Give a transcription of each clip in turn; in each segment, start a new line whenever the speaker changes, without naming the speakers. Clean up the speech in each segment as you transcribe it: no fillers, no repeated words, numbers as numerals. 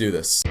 do this.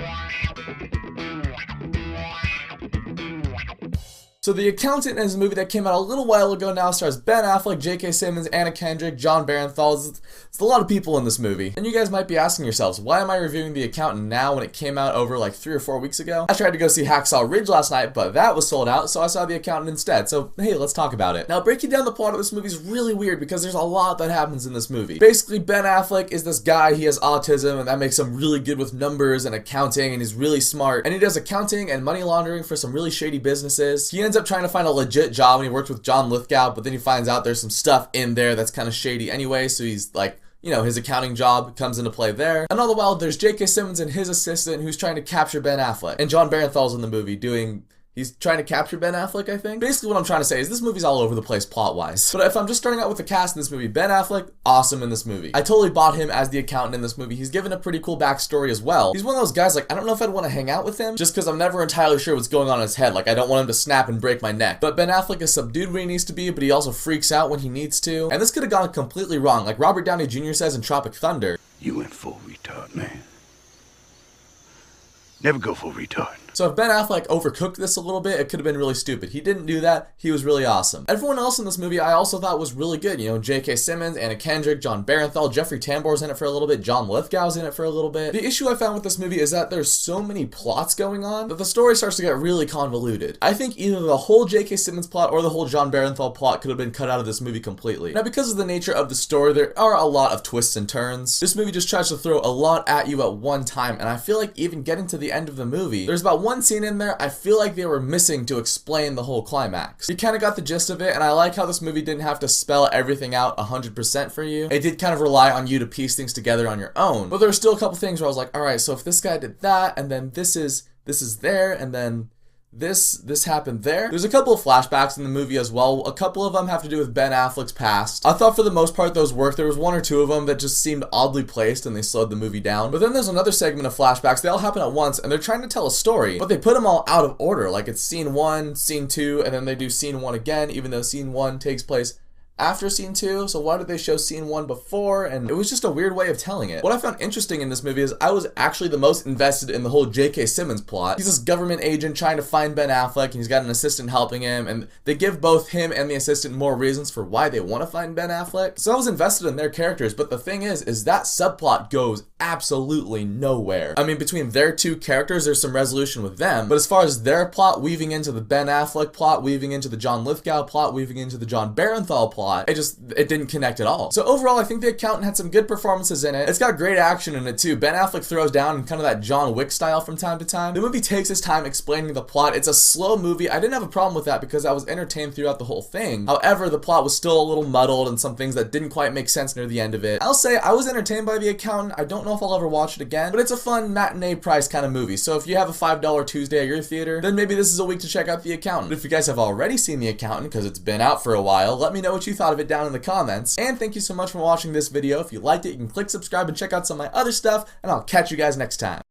So The Accountant is a movie that came out a little while ago now, stars Ben Affleck, J.K. Simmons, Anna Kendrick, John Barenthal. It's a lot of people in this movie. And you guys might be asking yourselves, why am I reviewing The Accountant now when it came out over like 3 or 4 weeks ago? I tried to go see Hacksaw Ridge last night, but that was sold out, so I saw The Accountant instead. So hey, let's talk about it. Now, breaking down the plot of this movie is really weird because there's a lot that happens in this movie. Basically, Ben Affleck is this guy, he has autism, and that makes him really good with numbers and accounting, and he's really smart. And he does accounting and money laundering for some really shady businesses. He ends up trying to find a legit job and he works with John Lithgow, but then he finds out there's some stuff in there that's kind of shady anyway, so he's like, you know, his accounting job comes into play there. And all the while, there's J.K. Simmons and his assistant who's trying to capture Ben Affleck. And John Barenthal's in the movie he's trying to capture Ben Affleck, I think. Basically what I'm trying to say is this movie's all over the place plot-wise. But if I'm just starting out with the cast in this movie, Ben Affleck, awesome in this movie. I totally bought him as the accountant in this movie. He's given a pretty cool backstory as well. He's one of those guys, like, I don't know if I'd want to hang out with him, just because I'm never entirely sure what's going on in his head. Like, I don't want him to snap and break my neck. But Ben Affleck is subdued when he needs to be, but he also freaks out when he needs to. And this could have gone completely wrong. Like Robert Downey Jr. says in Tropic Thunder,
"You went full retard, man. Never go full retard."
So if Ben Affleck overcooked this a little bit, it could have been really stupid. He didn't do that. He was really awesome. Everyone else in this movie I also thought was really good. You know, J.K. Simmons, Anna Kendrick, John Barenthal, Jeffrey Tambor's in it for a little bit, John Lithgow's in it for a little bit. The issue I found with this movie is that there's so many plots going on that the story starts to get really convoluted. I think either the whole J.K. Simmons plot or the whole John Barenthal plot could have been cut out of this movie completely. Now, because of the nature of the story, there are a lot of twists and turns. This movie just tries to throw a lot at you at one time, and I feel like even getting to the end of the movie, there's about one scene in there I feel like they were missing to explain the whole climax. You kind of got the gist of it, and I like how this movie didn't have to spell everything out 100% for you. It did kind of rely on you to piece things together on your own. But there were still a couple things where I was like, alright, so if this guy did that, and then this is there, and then this happened there. There's a couple of flashbacks in the movie as well. A couple of them have to do with Ben Affleck's past. I thought for the most part those worked. There was 1 or 2 of them that just seemed oddly placed and they slowed the movie down. But then there's another segment of flashbacks. They all happen at once and they're trying to tell a story, but they put them all out of order. Like it's scene 1, scene 2, and then they do scene 1 again, even though scene 1 takes place after scene 2, so why did they show scene 1 before? And it was just a weird way of telling it. What I found interesting in this movie is I was actually the most invested in the whole J.K. Simmons plot. He's this government agent trying to find Ben Affleck, and he's got an assistant helping him, and they give both him and the assistant more reasons for why they want to find Ben Affleck. So I was invested in their characters, but the thing is that subplot goes absolutely nowhere. I mean, between their 2 characters, there's some resolution with them, but as far as their plot weaving into the Ben Affleck plot, weaving into the John Lithgow plot, weaving into the John Barenthal plot, it didn't connect at all. So overall, I think The Accountant had some good performances in it. It's got great action in it too. Ben Affleck throws down in kind of that John Wick style from time to time. The movie takes its time explaining the plot. It's a slow movie. I didn't have a problem with that because I was entertained throughout the whole thing. However, the plot was still a little muddled and some things that didn't quite make sense near the end of it. I'll say I was entertained by The Accountant. I don't know if I'll ever watch it again, but it's a fun matinee price kind of movie. So if you have a $5 Tuesday at your theater, then maybe this is a week to check out The Accountant. If you guys have already seen The Accountant because it's been out for a while, let me know what you thought of it down in the comments. And thank you so much for watching this video. If you liked it, you can click subscribe and check out some of my other stuff, and I'll catch you guys next time.